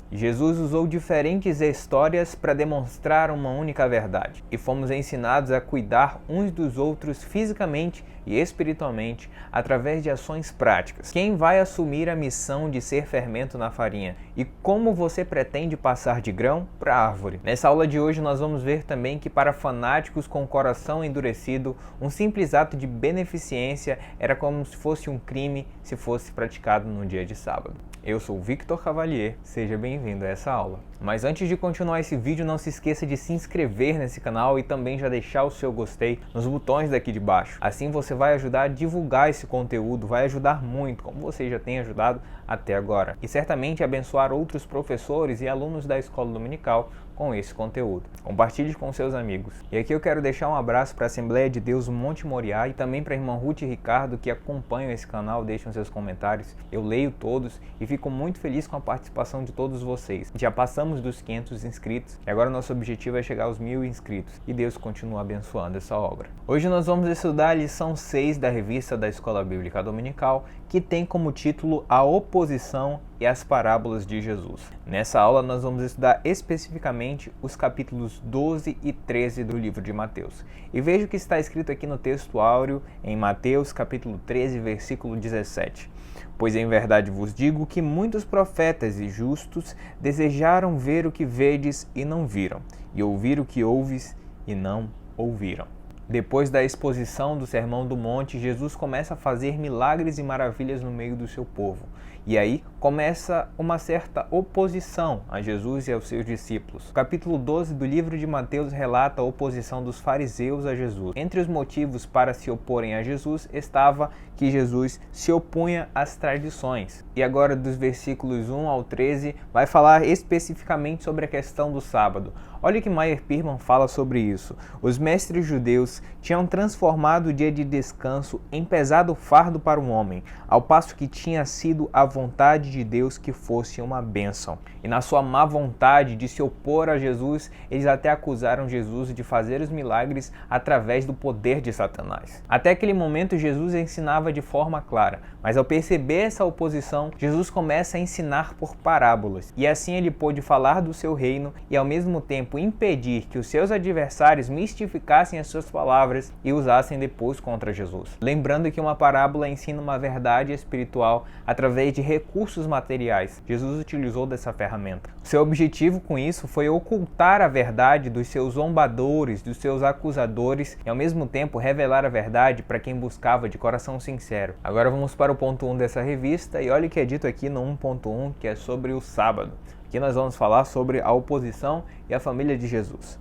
Jesus usou diferentes histórias para demonstrar uma única verdade, e fomos ensinados a cuidar uns dos outros fisicamente e espiritualmente através de ações práticas. Quem vai assumir a missão de ser fermento na farinha? E como você pretende passar de grão para árvore? Nessa aula de hoje nós vamos ver também que para fanáticos com o coração endurecido, um simples ato de beneficência era como se fosse um crime se fosse praticado no dia de sábado. Eu sou o Victor Cavalier, seja bem-vindo a essa aula. Mas antes de continuar esse vídeo, não se esqueça de se inscrever nesse canal e também já deixar o seu gostei nos botões daqui de baixo. Assim você vai ajudar a divulgar esse conteúdo, vai ajudar muito, como você já tem ajudado até agora. E certamente abençoar outros professores e alunos da escola dominical com esse conteúdo. Compartilhe com seus amigos. E aqui eu quero deixar um abraço para a Assembleia de Deus Monte Moriá e também para a irmã Ruth e Ricardo que acompanham esse canal, deixam seus comentários. Eu leio todos e fico muito feliz com a participação de todos vocês. Já passamos dos 500 inscritos e agora nosso objetivo é chegar aos 1000 inscritos e Deus continua abençoando essa obra. Hoje nós vamos estudar a lição 6 da revista da Escola Bíblica Dominical, que tem como título A Oposição e as Parábolas de Jesus. Nessa aula nós vamos estudar especificamente os capítulos 12 e 13 do livro de Mateus. E veja o que está escrito aqui no texto áureo em Mateus capítulo 13, versículo 17. Pois em verdade vos digo que muitos profetas e justos desejaram ver o que vedes e não viram, e ouvir o que ouves e não ouviram. Depois da exposição do Sermão do Monte, Jesus começa a fazer milagres e maravilhas no meio do seu povo. E aí começa uma certa oposição a Jesus e aos seus discípulos. O capítulo 12 do livro de Mateus relata a oposição dos fariseus a Jesus. Entre os motivos para se oporem a Jesus estava que Jesus se opunha às tradições. E agora dos versículos 1 ao 13 vai falar especificamente sobre a questão do sábado. Olha o que Meyer Pearman fala sobre isso. Os mestres judeus tinham transformado o dia de descanso em pesado fardo para o homem, ao passo que tinha sido a vontade de Deus que fosse uma bênção. E na sua má vontade de se opor a Jesus, eles até acusaram Jesus de fazer os milagres através do poder de Satanás. Até aquele momento Jesus ensinava de forma clara, mas ao perceber essa oposição, Jesus começa a ensinar por parábolas. E assim ele pôde falar do seu reino e ao mesmo tempo impedir que os seus adversários mistificassem as suas palavras e usassem depois contra Jesus. Lembrando que uma parábola ensina uma verdade espiritual através de recursos materiais. Jesus utilizou dessa ferramenta. Seu objetivo com isso foi ocultar a verdade dos seus zombadores, dos seus acusadores e ao mesmo tempo revelar a verdade para quem buscava de coração sincero. Agora vamos para o ponto 1 dessa revista e olha o que é dito aqui no 1.1, que é sobre o sábado. Aqui nós vamos falar sobre a oposição e a família de Jesus.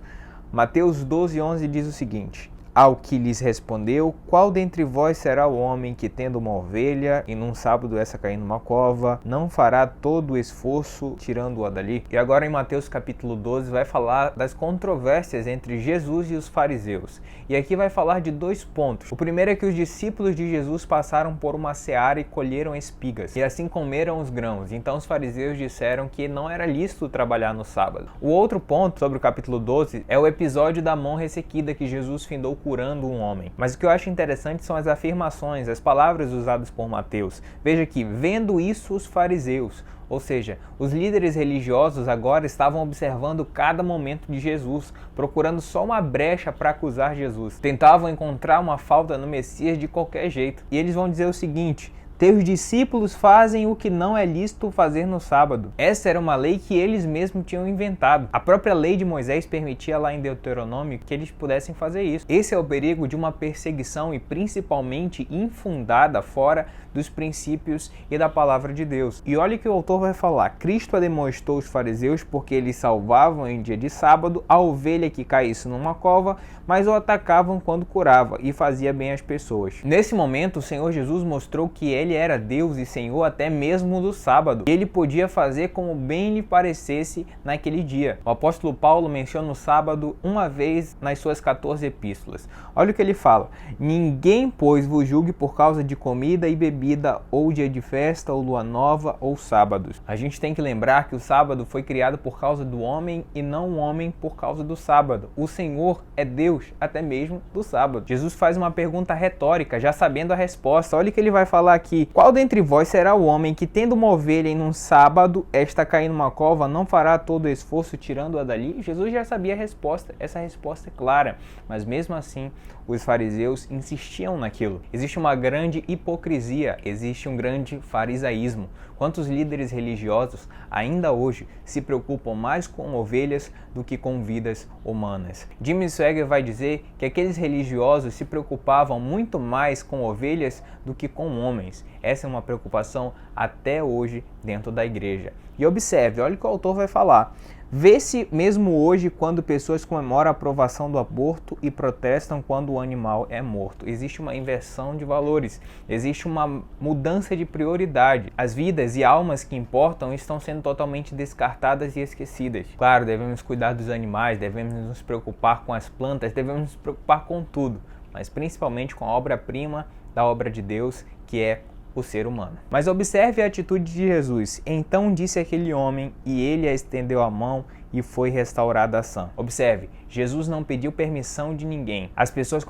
Mateus 12:11 diz o seguinte: Ao que lhes respondeu, qual dentre vós será o homem que, tendo uma ovelha, e num sábado essa cair numa cova, não fará todo o esforço tirando-a dali? E agora em Mateus capítulo 12 vai falar das controvérsias entre Jesus e os fariseus. E aqui vai falar de dois pontos. O primeiro é que os discípulos de Jesus passaram por uma seara e colheram espigas, e assim comeram os grãos. Então os fariseus disseram que não era lícito trabalhar no sábado. O outro ponto sobre o capítulo 12 é o episódio da mão ressequida que Jesus findou curando um homem. Mas o que eu acho interessante são as afirmações, as palavras usadas por Mateus. Veja que, vendo isso os fariseus, ou seja, os líderes religiosos agora estavam observando cada momento de Jesus, procurando só uma brecha para acusar Jesus. Tentavam encontrar uma falta no Messias de qualquer jeito. E eles vão dizer o seguinte: teus discípulos fazem o que não é lícito fazer no sábado. Essa era uma lei que eles mesmos tinham inventado. A própria lei de Moisés permitia lá em Deuteronômio que eles pudessem fazer isso. Esse é o perigo de uma perseguição e principalmente infundada fora dos princípios e da palavra de Deus. E olha o que o autor vai falar. Cristo ademoestou os fariseus porque eles salvavam em dia de sábado a ovelha que caísse numa cova, mas o atacavam quando curava e fazia bem às pessoas. Nesse momento, o Senhor Jesus mostrou que ele era Deus e Senhor até mesmo do sábado. E ele podia fazer como bem lhe parecesse naquele dia. O apóstolo Paulo menciona o sábado uma vez nas suas 14 epístolas. Olha o que ele fala: ninguém, pois, vos julgue por causa de comida e bebida, ou dia de festa, ou lua nova, ou sábados. A gente tem que lembrar que o sábado foi criado por causa do homem e não o homem por causa do sábado. O Senhor é Deus até mesmo do sábado. Jesus faz uma pergunta retórica, já sabendo a resposta. Olha o que ele vai falar aqui aqui: qual dentre vós será o homem que, tendo uma ovelha em um sábado, esta cair numa cova, não fará todo o esforço tirando-a dali? Jesus já sabia a resposta, essa resposta é clara, mas mesmo assim os fariseus insistiam naquilo. Existe uma grande hipocrisia, existe um grande farisaísmo. Quantos líderes religiosos ainda hoje se preocupam mais com ovelhas do que com vidas humanas? Jimmy Swaggart vai dizer que aqueles religiosos se preocupavam muito mais com ovelhas do que com homens. Essa é uma preocupação até hoje dentro da igreja. E observe, olha o que o autor vai falar. Vê-se mesmo hoje quando pessoas comemoram a aprovação do aborto e protestam quando o animal é morto. Existe uma inversão de valores, existe uma mudança de prioridade. As vidas e almas que importam estão sendo totalmente descartadas e esquecidas. Claro, devemos cuidar dos animais, devemos nos preocupar com as plantas, devemos nos preocupar com tudo, mas principalmente com a obra-prima da obra de Deus, que é o ser humano. Mas observe a atitude de Jesus. Então disse aquele homem, e ele estendeu a mão e foi restaurada a sã. Observe, Jesus não pediu permissão de ninguém. As pessoas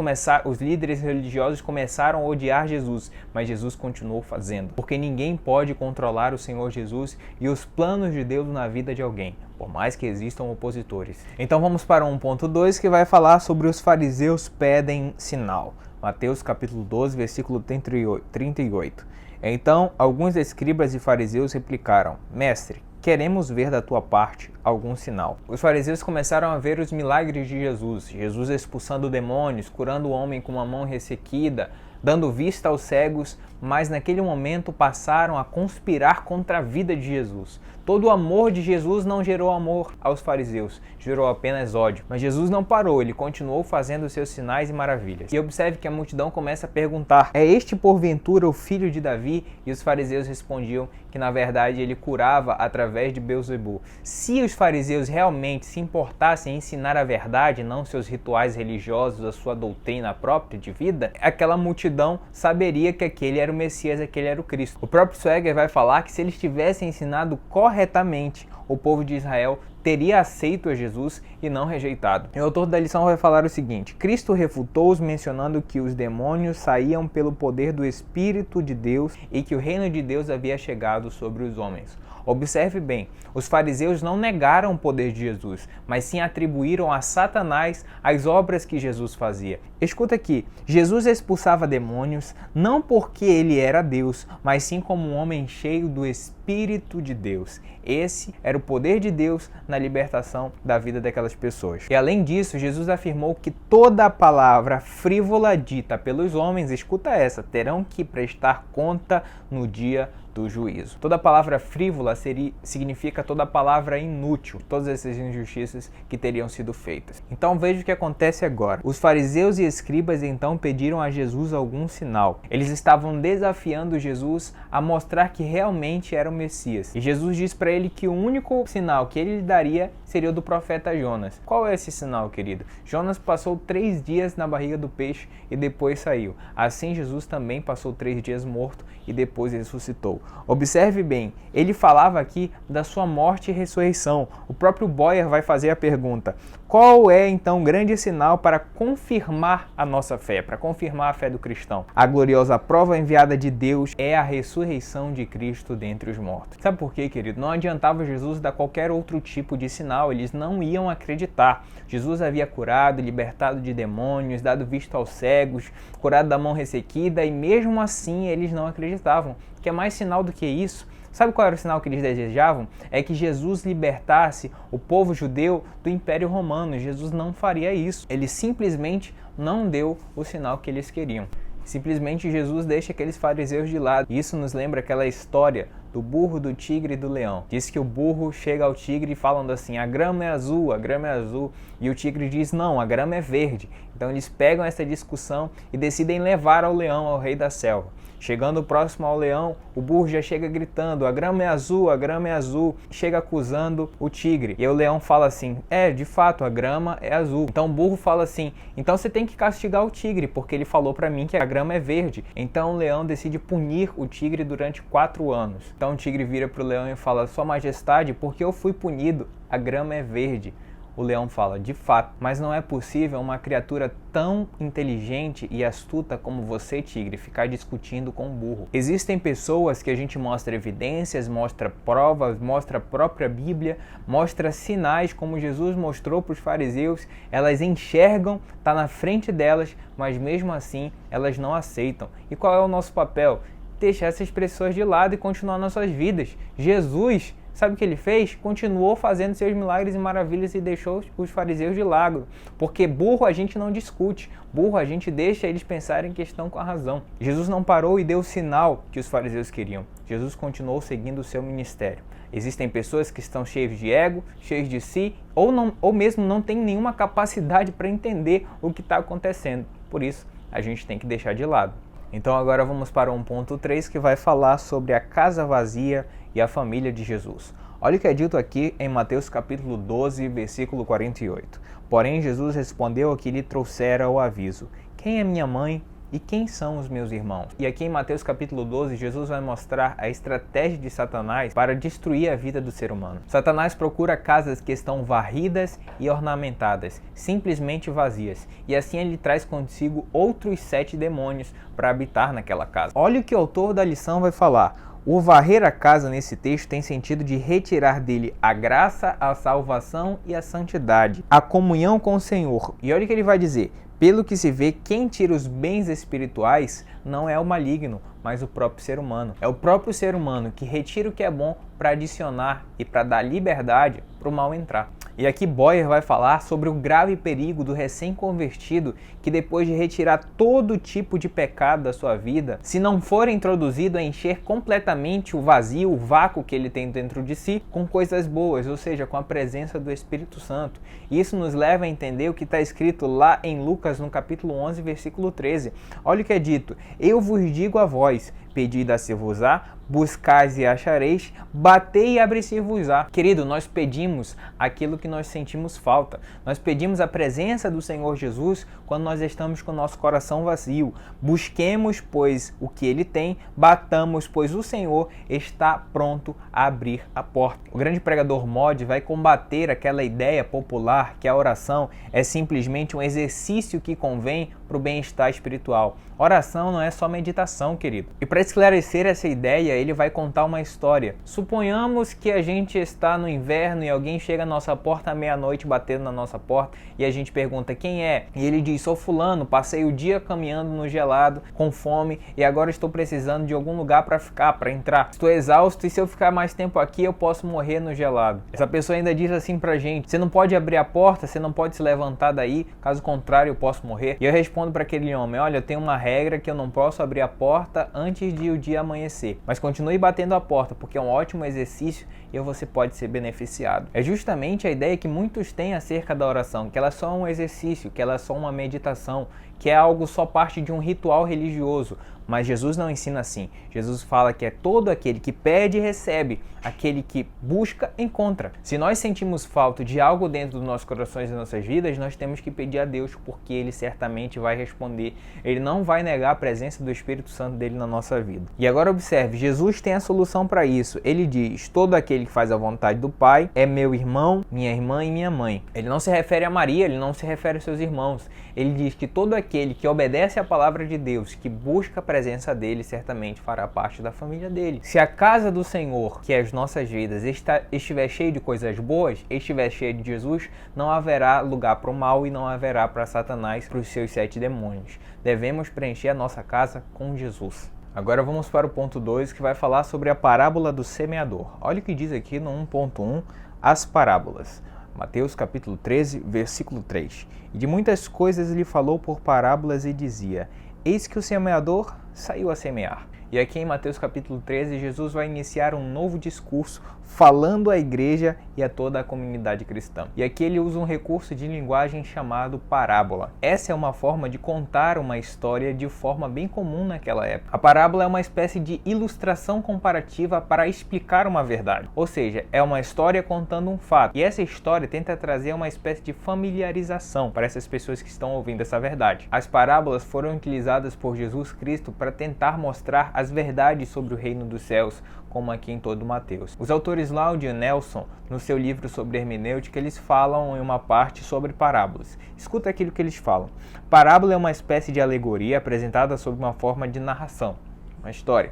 os líderes religiosos começaram a odiar Jesus, mas Jesus continuou fazendo, porque ninguém pode controlar o Senhor Jesus e os planos de Deus na vida de alguém, por mais que existam opositores. Então vamos para 1.2, que vai falar sobre os fariseus pedem sinal. Mateus capítulo 12, versículo 38. Então, alguns escribas e fariseus replicaram: Mestre, queremos ver da tua parte algum sinal. Os fariseus começaram a ver os milagres de Jesus. Jesus expulsando demônios, curando o homem com uma mão ressequida, dando vista aos cegos, mas naquele momento passaram a conspirar contra a vida de Jesus. Todo o amor de Jesus não gerou amor aos fariseus, gerou apenas ódio. Mas Jesus não parou, ele continuou fazendo seus sinais e maravilhas. E observe que a multidão começa a perguntar: é este porventura o filho de Davi? E os fariseus respondiam que na verdade ele curava através de Beelzebu. Se os fariseus realmente se importassem em ensinar a verdade, não seus rituais religiosos, a sua doutrina própria de vida, aquela multidão saberia que aquele era o Messias, aquele era o Cristo. O próprio Swaggart vai falar que se eles tivessem ensinado corretamente, o povo de Israel teria aceito a Jesus e não rejeitado. O autor da lição vai falar o seguinte: Cristo refutou-os mencionando que os demônios saíam pelo poder do Espírito de Deus e que o reino de Deus havia chegado sobre os homens. Observe bem, os fariseus não negaram o poder de Jesus, mas sim atribuíram a Satanás as obras que Jesus fazia. Escuta aqui, Jesus expulsava demônios não porque ele era Deus, mas sim como um homem cheio do Espírito de Deus. Esse era o poder de Deus na libertação da vida daquelas pessoas. E além disso, Jesus afirmou que toda a palavra frívola dita pelos homens, escuta essa, terão que prestar conta no dia do juízo. Toda palavra frívola significa toda palavra inútil, todas essas injustiças que teriam sido feitas. Então veja o que acontece agora. Os fariseus e escribas então pediram a Jesus algum sinal. Eles estavam desafiando Jesus a mostrar que realmente era o Messias. E Jesus diz para ele que o único sinal que ele lhe daria seria o do profeta Jonas. Qual é esse sinal, querido? Jonas passou 3 dias na barriga do peixe e depois saiu. Assim Jesus também passou 3 dias morto e depois ressuscitou. Observe bem, ele falava aqui da sua morte e ressurreição. O próprio Boyer vai fazer a pergunta: qual é então o grande sinal para confirmar a nossa fé, para confirmar a fé do cristão? A gloriosa prova enviada de Deus é a ressurreição de Cristo dentre os mortos. Sabe por quê, querido? Não adiantava Jesus dar qualquer outro tipo de sinal, eles não iam acreditar. Jesus havia curado, libertado de demônios, dado vista aos cegos, curado da mão ressequida, e mesmo assim eles não acreditavam. Que é mais sinal do que isso? Sabe qual era o sinal que eles desejavam? É que Jesus libertasse o povo judeu do Império Romano. Jesus não faria isso. Ele simplesmente não deu o sinal que eles queriam. Simplesmente Jesus deixa aqueles fariseus de lado. Isso nos lembra aquela história do burro, do tigre e do leão. Diz que o burro chega ao tigre falando assim: a grama é azul, a grama é azul. E o tigre diz: não, a grama é verde. Então eles pegam essa discussão e decidem levar ao leão, ao rei da selva. Chegando próximo ao leão, o burro já chega gritando: a grama é azul, a grama é azul. Chega acusando o tigre. E o leão fala assim: de fato, a grama é azul. Então o burro fala assim: então você tem que castigar o tigre, porque ele falou para mim que a grama é verde. Então o leão decide punir o tigre durante 4 anos. Então o tigre vira para o leão e fala: Sua Majestade, porque eu fui punido? A grama é verde. O leão fala: de fato, mas não é possível uma criatura tão inteligente e astuta como você, tigre, ficar discutindo com um burro. Existem pessoas que a gente mostra evidências, mostra provas, mostra a própria Bíblia, mostra sinais como Jesus mostrou para os fariseus, elas enxergam, está na frente delas, mas mesmo assim elas não aceitam. E qual é o nosso papel? Deixar essas pessoas de lado e continuar nossas vidas. Jesus, sabe o que ele fez? Continuou fazendo seus milagres e maravilhas e deixou os fariseus de lado. Porque burro a gente não discute, burro a gente deixa eles pensarem que estão com a razão. Jesus não parou e deu o sinal que os fariseus queriam. Jesus continuou seguindo o seu ministério. Existem pessoas que estão cheias de ego, cheias de si, ou mesmo não têm nenhuma capacidade para entender o que está acontecendo. Por isso, a gente tem que deixar de lado. Então agora vamos para um ponto 3 que vai falar sobre a casa vazia e a família de Jesus. Olha o que é dito aqui em Mateus capítulo 12, versículo 48. Porém Jesus respondeu ao que lhe trouxera o aviso: quem é minha mãe e quem são os meus irmãos? E aqui em Mateus capítulo 12, Jesus vai mostrar a estratégia de Satanás para destruir a vida do ser humano. Satanás procura casas que estão varridas e ornamentadas, simplesmente vazias, e assim ele traz consigo outros 7 demônios para habitar naquela casa. Olha o que o autor da lição vai falar. O varrer a casa nesse texto tem sentido de retirar dele a graça, a salvação e a santidade, a comunhão com o Senhor. E olha o que ele vai dizer: pelo que se vê, quem tira os bens espirituais não é o maligno, mas o próprio ser humano. É o próprio ser humano que retira o que é bom para adicionar e para dar liberdade para o mal entrar. E aqui Boyer vai falar sobre o grave perigo do recém-convertido que, depois de retirar todo tipo de pecado da sua vida, se não for introduzido a encher completamente o vazio, o vácuo que ele tem dentro de si, com coisas boas, ou seja, com a presença do Espírito Santo. E isso nos leva a entender o que está escrito lá em Lucas, no capítulo 11, versículo 13. Olha o que é dito: eu vos digo a vós, pedi dá-se-vos-á, buscais e achareis, batei e abre-se-vos-á. Querido, nós pedimos aquilo que nós sentimos falta. Nós pedimos a presença do Senhor Jesus quando nós estamos com o nosso coração vazio. Busquemos, pois, o que Ele tem, batamos, pois o Senhor está pronto a abrir a porta. O grande pregador Mod vai combater aquela ideia popular que a oração é simplesmente um exercício que convém para o bem-estar espiritual. Oração não é só meditação, querido. E para esclarecer essa ideia, ele vai contar uma história. Suponhamos que a gente está no inverno e alguém chega à nossa porta à meia-noite batendo na nossa porta e a gente pergunta: quem é? E ele diz: sou fulano, passei o dia caminhando no gelado, com fome, e agora estou precisando de algum lugar para ficar, para entrar. Estou exausto e se eu ficar mais tempo aqui eu posso morrer no gelado. Essa pessoa ainda diz assim pra gente: você não pode abrir a porta, você não pode se levantar daí, caso contrário eu posso morrer. E eu respondo para aquele homem: olha, eu tenho uma regra que eu não posso abrir a porta antes de o dia amanhecer, mas continue batendo a porta, porque é um ótimo exercício e você pode ser beneficiado. É justamente a ideia que muitos têm acerca da oração, que ela é só um exercício, que ela é só uma meditação, que é algo só parte de um ritual religioso. Mas Jesus não ensina assim. Jesus fala que é todo aquele que pede, recebe. Aquele que busca, encontra. Se nós sentimos falta de algo dentro dos nossos corações e nossas vidas, nós temos que pedir a Deus, porque Ele certamente vai responder. Ele não vai negar a presença do Espírito Santo dele na nossa vida. E agora observe, Jesus tem a solução para isso. Ele diz: todo aquele que faz a vontade do Pai é meu irmão, minha irmã e minha mãe. Ele não se refere a Maria, ele não se refere aos seus irmãos. Ele diz que todo aquele que obedece à palavra de Deus, que busca a presença dele, certamente fará parte da família dele. Se a casa do Senhor, que é as nossas vidas, estiver cheia de coisas boas, estiver cheia de Jesus, não haverá lugar para o mal e não haverá para Satanás, para os seus 7 demônios. Devemos preencher a nossa casa com Jesus. Agora vamos para o ponto 2, que vai falar sobre a parábola do semeador. Olha o que diz aqui no 1.1, as parábolas. Mateus capítulo 13, versículo 3. E de muitas coisas lhe falou por parábolas e dizia: eis que o semeador saiu a semear. E aqui em Mateus capítulo 13, Jesus vai iniciar um novo discurso falando à igreja e a toda a comunidade cristã. E aqui ele usa um recurso de linguagem chamado parábola. Essa é uma forma de contar uma história de forma bem comum naquela época. A parábola é uma espécie de ilustração comparativa para explicar uma verdade. Ou seja, é uma história contando um fato. E essa história tenta trazer uma espécie de familiarização para essas pessoas que estão ouvindo essa verdade. As parábolas foram utilizadas por Jesus Cristo para tentar mostrar as verdades sobre o reino dos céus, como aqui em todo Mateus. Os autores Laud e Nelson, no seu livro sobre hermenêutica, eles falam em uma parte sobre parábolas. Escuta aquilo que eles falam. Parábola é uma espécie de alegoria apresentada sob uma forma de narração, uma história,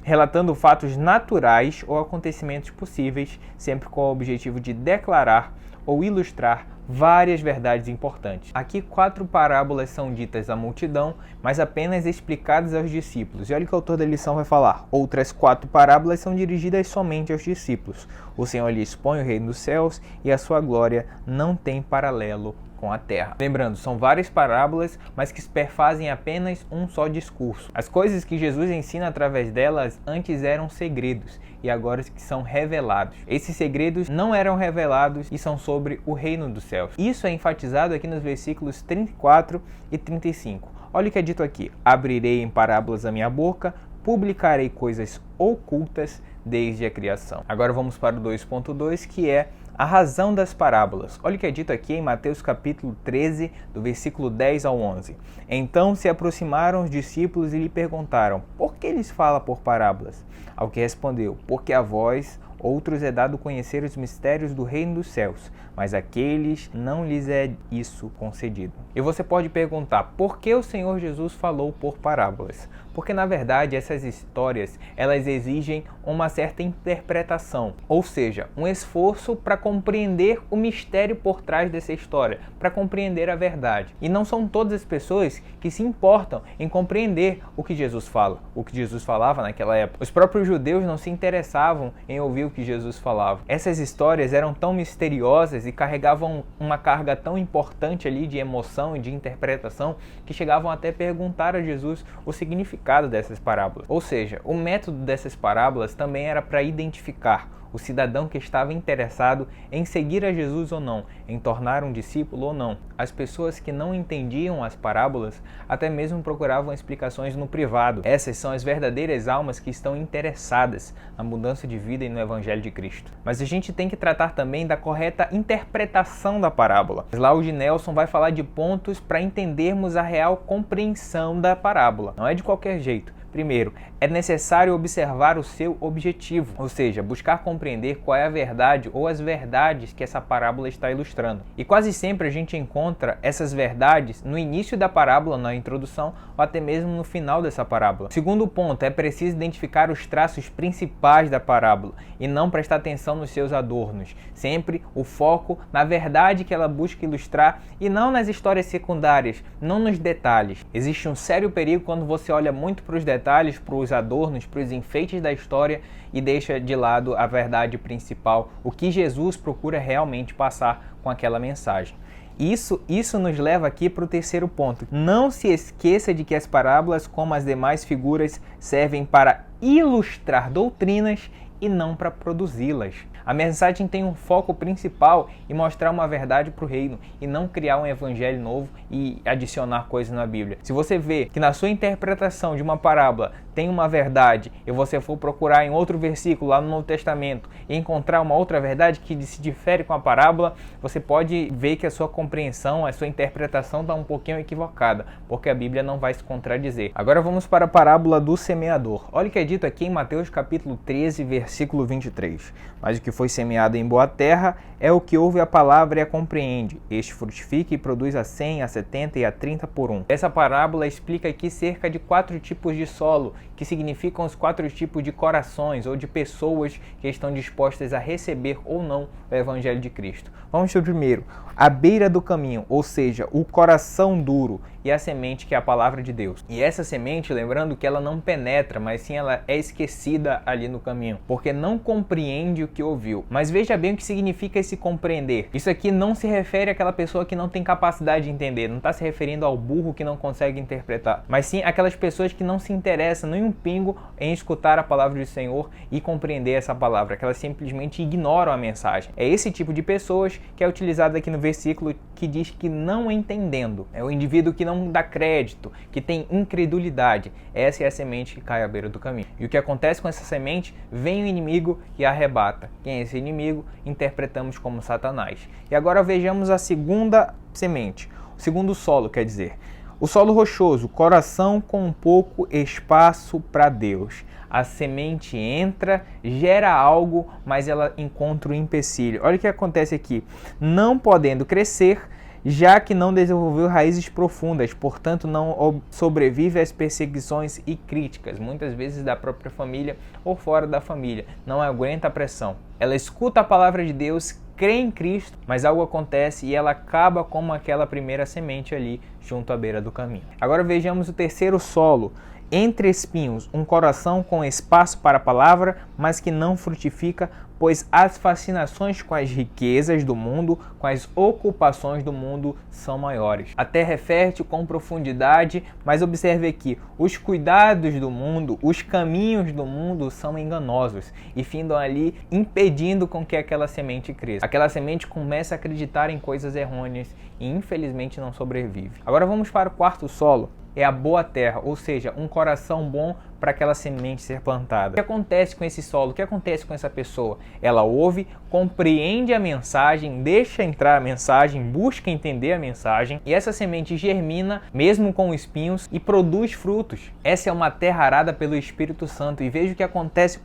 relatando fatos naturais ou acontecimentos possíveis, sempre com o objetivo de declarar ou ilustrar várias verdades importantes. Aqui 4 parábolas são ditas à multidão, mas apenas explicadas aos discípulos. E olha o que o autor da lição vai falar. Outras 4 parábolas são dirigidas somente aos discípulos. O Senhor lhe expõe o reino dos céus e a sua glória não tem paralelo com a terra. Lembrando, são várias parábolas, mas que perfazem apenas um só discurso. As coisas que Jesus ensina através delas antes eram segredos e agora que são revelados. Esses segredos não eram revelados e são sobre o reino dos céus. Isso é enfatizado aqui nos versículos 34 e 35. Olha o que é dito aqui. Abrirei em parábolas a minha boca, publicarei coisas ocultas desde a criação. Agora vamos para o 2.2, que é a razão das parábolas. Olha o que é dito aqui em Mateus capítulo 13, do versículo 10 ao 11. Então se aproximaram os discípulos e lhe perguntaram: por que eles falam por parábolas? Ao que respondeu: porque a vós outros é dado conhecer os mistérios do reino dos céus, mas àqueles não lhes é isso concedido. E você pode perguntar, por que o Senhor Jesus falou por parábolas? Porque na verdade essas histórias, elas exigem uma certa interpretação, ou seja, um esforço para compreender o mistério por trás dessa história, para compreender a verdade. E não são todas as pessoas que se importam em compreender o que Jesus fala, o que Jesus falava naquela época. Os próprios judeus não se interessavam em ouvir o que Jesus falava. Essas histórias eram tão misteriosas e carregavam uma carga tão importante ali de emoção e de interpretação que chegavam até perguntar a Jesus o significado dessas parábolas. Ou seja, o método dessas parábolas também era para identificar o cidadão que estava interessado em seguir a Jesus ou não, em tornar um discípulo ou não. As pessoas que não entendiam as parábolas até mesmo procuravam explicações no privado. Essas são as verdadeiras almas que estão interessadas na mudança de vida e no Evangelho de Cristo. Mas a gente tem que tratar também da correta interpretação da parábola. Laud Nelson vai falar de pontos para entendermos a real compreensão da parábola. Não é de qualquer jeito. Primeiro, é necessário observar o seu objetivo, ou seja, buscar compreender qual é a verdade ou as verdades que essa parábola está ilustrando. E quase sempre a gente encontra essas verdades no início da parábola, na introdução, ou até mesmo no final dessa parábola. Segundo ponto, é preciso identificar os traços principais da parábola e não prestar atenção nos seus adornos. Sempre o foco na verdade que ela busca ilustrar e não nas histórias secundárias, não nos detalhes. Existe um sério perigo quando você olha muito para os detalhes, para os adornos, para os enfeites da história e deixa de lado a verdade principal, o que Jesus procura realmente passar com aquela mensagem. Isso nos leva aqui para o terceiro ponto. Não se esqueça de que as parábolas, como as demais figuras, servem para ilustrar doutrinas e não para produzi-las. A mensagem tem um foco principal em mostrar uma verdade para o reino e não criar um evangelho novo e adicionar coisas na Bíblia. Se você vê que na sua interpretação de uma parábola tem uma verdade e você for procurar em outro versículo lá no Novo Testamento e encontrar uma outra verdade que se difere com a parábola, você pode ver que a sua compreensão, a sua interpretação está um pouquinho equivocada, porque a Bíblia não vai se contradizer. Agora vamos para a parábola do semeador. Olha o que é dito aqui em Mateus capítulo 13, versículo 23. Mas o que foi semeado em boa terra é o que ouve a palavra e a compreende. Este frutifica e produz a 100, a 70 e a 30 por um. Essa parábola explica aqui cerca de 4 tipos de solo, que significam os 4 tipos de corações ou de pessoas que estão dispostas a receber ou não o Evangelho de Cristo. Vamos para o primeiro, a beira do caminho, ou seja, o coração duro e a semente que é a palavra de Deus. E essa semente, lembrando que ela não penetra, mas sim ela é esquecida ali no caminho, porque não compreende o que ouviu. Mas veja bem o que significa esse compreender. Isso aqui não se refere àquela pessoa que não tem capacidade de entender, não está se referindo ao burro que não consegue interpretar, mas sim aquelas pessoas que não se interessam nem um pingo em escutar a palavra do Senhor e compreender essa palavra, que elas simplesmente ignoram a mensagem. É esse tipo de pessoas que é utilizado aqui no versículo que diz que não entendendo. É o indivíduo que não dá crédito, que tem incredulidade. Essa é a semente que cai à beira do caminho. E o que acontece com essa semente? Vem o inimigo e a arrebata. Quem é esse inimigo? Interpretamos como Satanás. E agora vejamos a segunda semente, o segundo solo, quer dizer. O solo rochoso, coração com pouco espaço para Deus. A semente entra, gera algo, mas ela encontra um empecilho. Olha o que acontece aqui. Não podendo crescer, já que não desenvolveu raízes profundas, portanto não sobrevive às perseguições e críticas, muitas vezes da própria família ou fora da família, não aguenta a pressão. Ela escuta a palavra de Deus, crê em Cristo, mas algo acontece e ela acaba como aquela primeira semente ali junto à beira do caminho. Agora vejamos o terceiro solo. Entre espinhos, um coração com espaço para a palavra, mas que não frutifica, pois as fascinações com as riquezas do mundo, com as ocupações do mundo são maiores. A terra é fértil com profundidade, mas observe aqui, os cuidados do mundo, os caminhos do mundo são enganosos e findam ali impedindo com que aquela semente cresça. Aquela semente começa a acreditar em coisas errôneas e infelizmente não sobrevive. Agora vamos para o quarto solo. É a boa terra, ou seja, um coração bom para aquela semente ser plantada. O que acontece com esse solo? O que acontece com essa pessoa? Ela ouve, compreende a mensagem, deixa entrar a mensagem, busca entender a mensagem e essa semente germina, mesmo com espinhos, e produz frutos. Essa é uma terra arada pelo Espírito Santo e veja o que acontece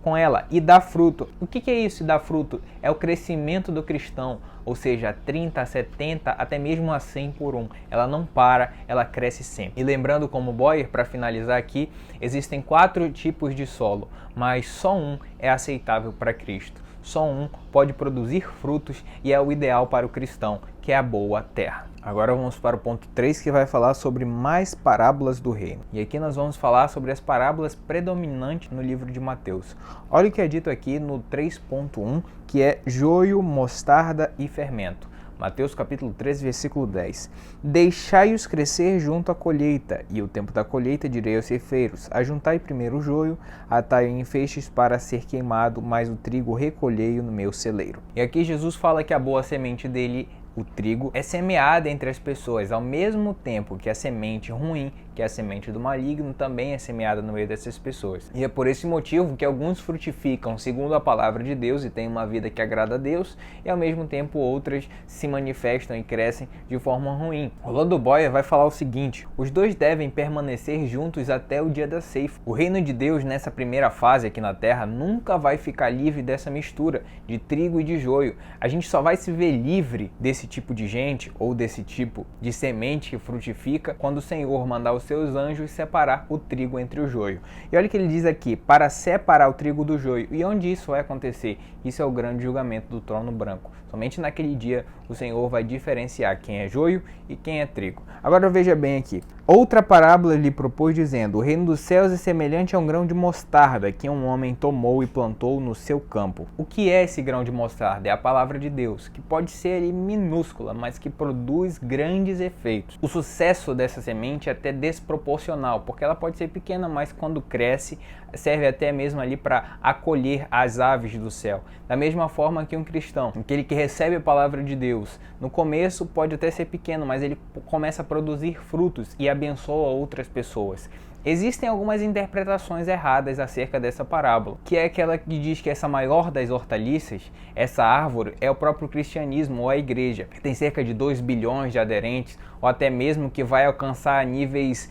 com ela e dá fruto. O que é isso, dá fruto? É o crescimento do cristão, ou seja, 30, 70, até mesmo a 100 por um. Ela não para, ela cresce sempre. E lembrando como Boyer, para finalizar aqui, existem 4 tipos de solo, mas só um é aceitável para Cristo. Só um pode produzir frutos e é o ideal para o cristão, que é a boa terra. Agora vamos para o ponto 3, que vai falar sobre mais parábolas do reino. E aqui nós vamos falar sobre as parábolas predominantes no livro de Mateus. Olha o que é dito aqui no 3.1, que é joio, mostarda e fermento. Mateus capítulo 3, versículo 10. Deixai-os crescer junto à colheita, e o tempo da colheita direi aos ceifeiros: ajuntai primeiro o joio, atai-o em feixes para ser queimado, mas o trigo recolhei-o no meu celeiro. E aqui Jesus fala que a boa semente dele, o trigo, é semeada entre as pessoas, ao mesmo tempo que a semente ruim, que é a semente do maligno, também é semeada no meio dessas pessoas. E é por esse motivo que alguns frutificam segundo a palavra de Deus e têm uma vida que agrada a Deus, e ao mesmo tempo outras se manifestam e crescem de forma ruim. Orlando Boyer vai falar o seguinte: os dois devem permanecer juntos até o dia da ceifa. O reino de Deus nessa primeira fase aqui na terra nunca vai ficar livre dessa mistura de trigo e de joio. A gente só vai se ver livre desse tipo de gente ou desse tipo de semente que frutifica quando o Senhor mandar os seus anjos separar o trigo entre o joio. E olha o que ele diz aqui: para separar o trigo do joio. E onde isso vai acontecer? Isso é o grande julgamento do trono branco. Somente naquele dia o Senhor vai diferenciar quem é joio e quem é trigo. Agora veja bem aqui. Outra parábola lhe propôs dizendo: o reino dos céus é semelhante a um grão de mostarda que um homem tomou e plantou no seu campo. O que é esse grão de mostarda? É a palavra de Deus, que pode ser ali minúscula, mas que produz grandes efeitos. O sucesso dessa semente é até desproporcional, porque ela pode ser pequena, mas quando cresce, serve até mesmo ali para acolher as aves do céu. Da mesma forma que um cristão, aquele que recebe a palavra de Deus, no começo pode até ser pequeno, mas ele começa a produzir frutos e abençoa outras pessoas. Existem algumas interpretações erradas acerca dessa parábola, que é aquela que diz que essa maior das hortaliças, essa árvore, é o próprio cristianismo ou a igreja, que tem cerca de 2 bilhões de aderentes, ou até mesmo que vai alcançar níveis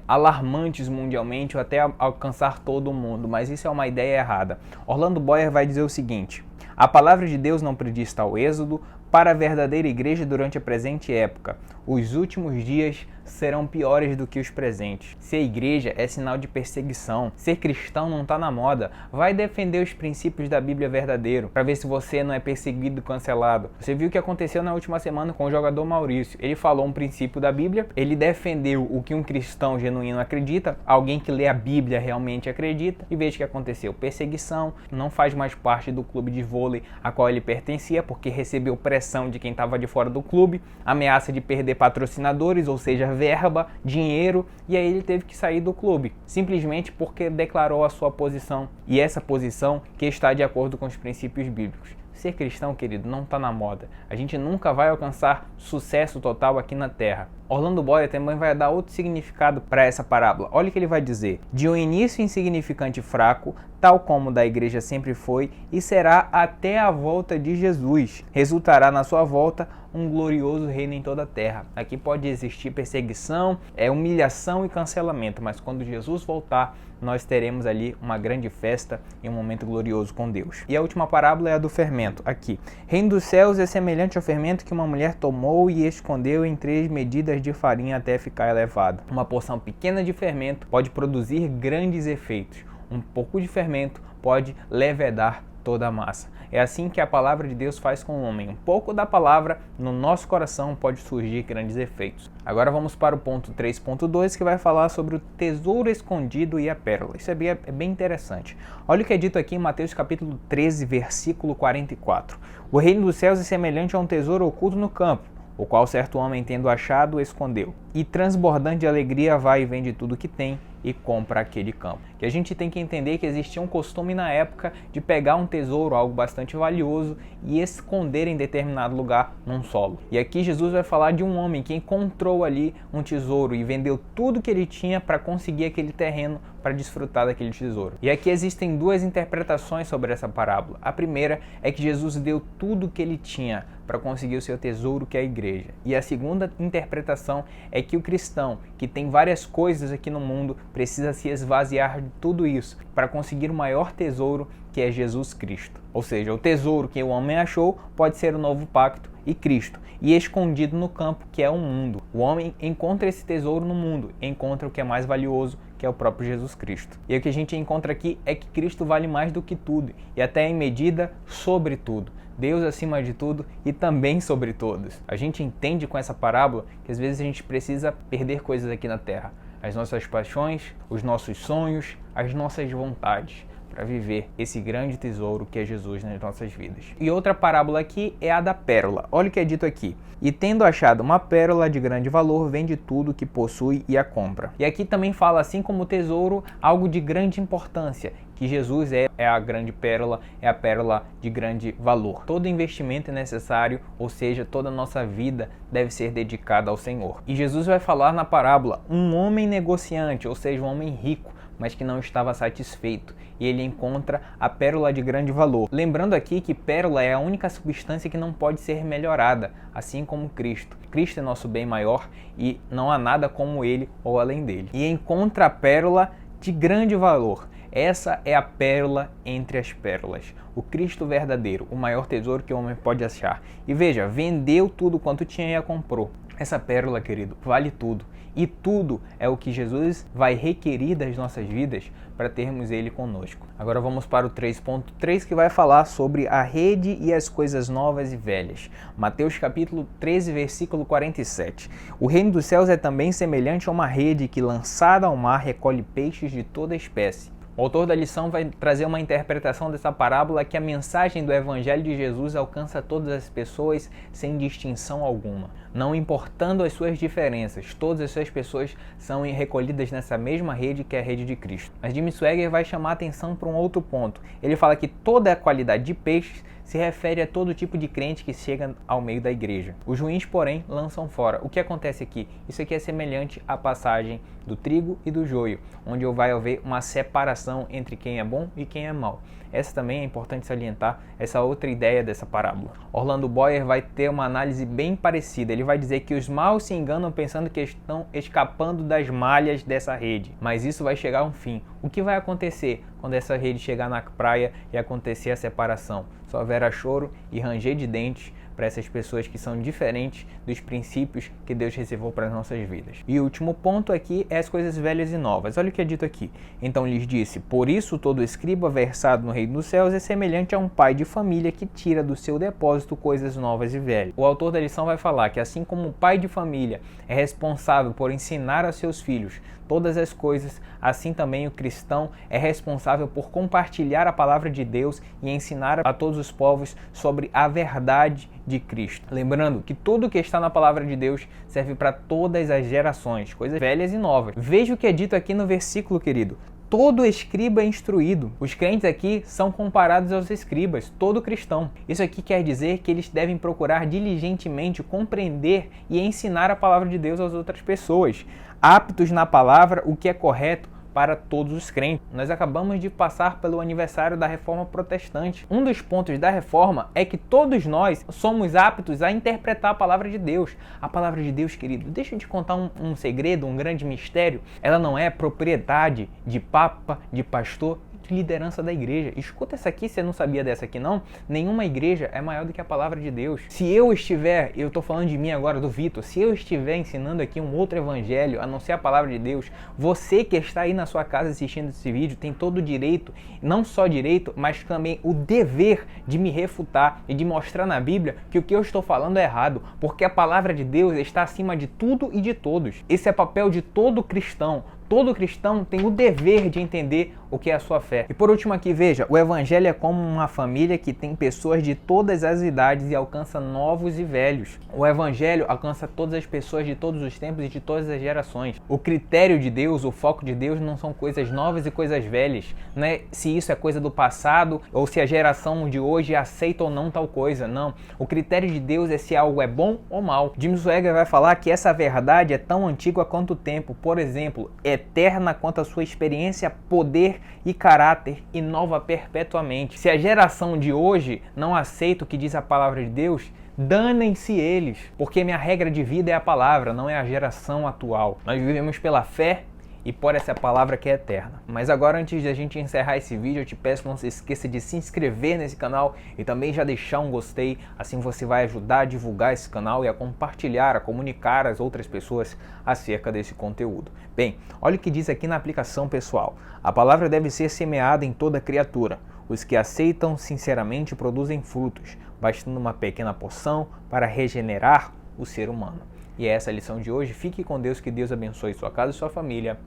alarmantes mundialmente, ou até alcançar todo o mundo, mas isso é uma ideia errada. Orlando Boyer vai dizer o seguinte: a palavra de Deus não prediz tal êxodo para a verdadeira igreja durante a presente época. Os últimos dias serão piores do que os presentes. Se a igreja é sinal de perseguição, ser cristão não está na moda, vai defender os princípios da Bíblia verdadeiro, para ver se você não é perseguido e cancelado. Você viu o que aconteceu na última semana com o jogador Maurício. Ele falou um princípio da Bíblia, ele defendeu o que um cristão genuíno acredita, alguém que lê a Bíblia realmente acredita, e veja o que aconteceu. Perseguição, não faz mais parte do clube de vôlei a qual ele pertencia, porque recebeu pressão de quem estava de fora do clube, ameaça de perder patrocinadores, ou seja, verba, dinheiro, e aí ele teve que sair do clube, simplesmente porque declarou a sua posição, e essa posição que está de acordo com os princípios bíblicos. Ser cristão, querido, não está na moda. A gente nunca vai alcançar sucesso total aqui na Terra. Orlando Boyer também vai dar outro significado para essa parábola. Olha o que ele vai dizer: de um início insignificante e fraco, tal como da igreja sempre foi e será até a volta de Jesus. Resultará na sua volta um glorioso reino em toda a terra. Aqui pode existir perseguição, humilhação e cancelamento, mas quando Jesus voltar, nós teremos ali uma grande festa e um momento glorioso com Deus. E a última parábola é a do fermento. Aqui, reino dos céus é semelhante ao fermento que uma mulher tomou e escondeu em 3 medidas de farinha até ficar elevado. Uma porção pequena de fermento pode produzir grandes efeitos. Um pouco de fermento pode levedar toda a massa. É assim que a palavra de Deus faz com o homem. Um pouco da palavra no nosso coração pode surgir grandes efeitos. Agora vamos para o ponto 3.2, que vai falar sobre o tesouro escondido e a pérola. Isso é bem interessante. Olha o que é dito aqui em Mateus capítulo 13, versículo 44. O reino dos céus é semelhante a um tesouro oculto no campo, o qual certo homem, tendo achado, escondeu. E transbordante de alegria vai e vende tudo que tem e compra aquele campo. Que a gente tem que entender que existia um costume na época de pegar um tesouro, algo bastante valioso, e esconder em determinado lugar num solo. E aqui Jesus vai falar de um homem que encontrou ali um tesouro e vendeu tudo que ele tinha para conseguir aquele terreno para desfrutar daquele tesouro. E aqui existem 2 interpretações sobre essa parábola. A primeira é que Jesus deu tudo que ele tinha para conseguir o seu tesouro, que é a igreja. E a segunda interpretação é que o cristão, que tem várias coisas aqui no mundo, precisa se esvaziar de tudo isso para conseguir o maior tesouro, que é Jesus Cristo. Ou seja, o tesouro que o homem achou pode ser o novo pacto e Cristo, e escondido no campo, que é o mundo. O homem encontra esse tesouro no mundo, encontra o que é mais valioso, que é o próprio Jesus Cristo. E o que a gente encontra aqui é que Cristo vale mais do que tudo, e até em medida sobre tudo. Deus acima de tudo e também sobre todos. A gente entende com essa parábola que às vezes a gente precisa perder coisas aqui na terra. As nossas paixões, os nossos sonhos, as nossas vontades, para viver esse grande tesouro que é Jesus nas nossas vidas. E outra parábola aqui é a da pérola. Olha o que é dito aqui. E tendo achado uma pérola de grande valor, vende tudo que possui e a compra. E aqui também fala, assim como o tesouro, algo de grande importância, que Jesus é a grande pérola, é a pérola de grande valor. Todo investimento é necessário, ou seja, toda a nossa vida deve ser dedicada ao Senhor. E Jesus vai falar na parábola, um homem negociante, ou seja, um homem rico, mas que não estava satisfeito, e ele encontra a pérola de grande valor. Lembrando aqui que pérola é a única substância que não pode ser melhorada, assim como Cristo. Cristo é nosso bem maior e não há nada como ele ou além dele. E encontra a pérola de grande valor. Essa é a pérola entre as pérolas, o Cristo verdadeiro, o maior tesouro que o homem pode achar. E veja, vendeu tudo quanto tinha e a comprou. Essa pérola, querido, vale tudo. E tudo é o que Jesus vai requerir das nossas vidas para termos Ele conosco. Agora vamos para o 3.3, que vai falar sobre a rede e as coisas novas e velhas. Mateus capítulo 13, versículo 47. O reino dos céus é também semelhante a uma rede que, lançada ao mar, recolhe peixes de toda espécie. O autor da lição vai trazer uma interpretação dessa parábola que a mensagem do Evangelho de Jesus alcança todas as pessoas sem distinção alguma. Não importando as suas diferenças, todas as suas pessoas são recolhidas nessa mesma rede que é a rede de Cristo. Mas Jim Swaggart vai chamar a atenção para um outro ponto. Ele fala que toda a qualidade de peixes se refere a todo tipo de crente que chega ao meio da igreja. Os ruins, porém, lançam fora. O que acontece aqui? Isso aqui é semelhante à passagem do trigo e do joio, onde vai haver uma separação entre quem é bom e quem é mau. Essa também é importante salientar, essa outra ideia dessa parábola. Orlando Boyer vai ter uma análise bem parecida. Ele vai dizer que os maus se enganam pensando que estão escapando das malhas dessa rede, mas isso vai chegar a um fim. O que vai acontecer quando essa rede chegar na praia e acontecer a separação? Só haverá choro e ranger de dentes para essas pessoas que são diferentes dos princípios que Deus reservou para as nossas vidas. E o último ponto aqui é as coisas velhas e novas. Olha o que é dito aqui. Então lhes disse, por isso todo escriba versado no reino dos céus é semelhante a um pai de família que tira do seu depósito coisas novas e velhas. O autor da lição vai falar que assim como o pai de família é responsável por ensinar aos seus filhos todas as coisas, assim também o cristão é responsável por compartilhar a palavra de Deus e ensinar a todos os povos sobre a verdade de Cristo. Lembrando que tudo que está na palavra de Deus serve para todas as gerações, coisas velhas e novas. Veja o que é dito aqui no versículo, querido. todo escriba é instruído. Os crentes aqui são comparados aos escribas, todo cristão. Isso aqui quer dizer que eles devem procurar diligentemente compreender e ensinar a palavra de Deus às outras pessoas, aptos na palavra, o que é correto para todos os crentes. Nós acabamos de passar pelo aniversário da Reforma Protestante. Um dos pontos da Reforma é que todos nós somos aptos a interpretar a palavra de Deus. A palavra de Deus, querido, deixa eu te contar um segredo, um grande mistério. Ela não é propriedade de papa, de pastor, de liderança da igreja. Escuta essa aqui, você não sabia dessa aqui não? Nenhuma igreja é maior do que a palavra de Deus. Se eu estou falando de mim agora, do Vitor, se eu estiver ensinando aqui um outro evangelho, a não ser a palavra de Deus, você que está aí na sua casa assistindo esse vídeo, tem todo o direito, não só direito, mas também o dever de me refutar e de mostrar na Bíblia que o que eu estou falando é errado, porque a palavra de Deus está acima de tudo e de todos. Esse é papel de todo cristão. Todo cristão tem o dever de entender o que é a sua fé. E por último aqui, veja, o evangelho é como uma família que tem pessoas de todas as idades e alcança novos e velhos. O evangelho alcança todas as pessoas de todos os tempos e de todas as gerações. O critério de Deus, o foco de Deus não são coisas novas e coisas velhas, né? Se isso é coisa do passado ou se a geração de hoje aceita ou não tal coisa, não. O critério de Deus é se algo é bom ou mal. Jim Swaggart vai falar que essa verdade é tão antiga quanto o tempo, por exemplo, eterna quanto a sua experiência, poder e caráter, inova perpetuamente. Se a geração de hoje não aceita o que diz a palavra de Deus, danem-se eles, porque minha regra de vida é a palavra, não é a geração atual. Nós vivemos pela fé e por essa palavra que é eterna. Mas agora, antes de a gente encerrar esse vídeo, eu te peço que não se esqueça de se inscrever nesse canal e também já deixar um gostei, assim você vai ajudar a divulgar esse canal e a compartilhar, a comunicar às outras pessoas acerca desse conteúdo. Bem, olha o que diz aqui na aplicação pessoal. A palavra deve ser semeada em toda criatura. Os que aceitam sinceramente produzem frutos, bastando uma pequena porção para regenerar o ser humano. E essa é a lição de hoje. Fique com Deus, que Deus abençoe sua casa e sua família.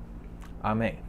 Amém.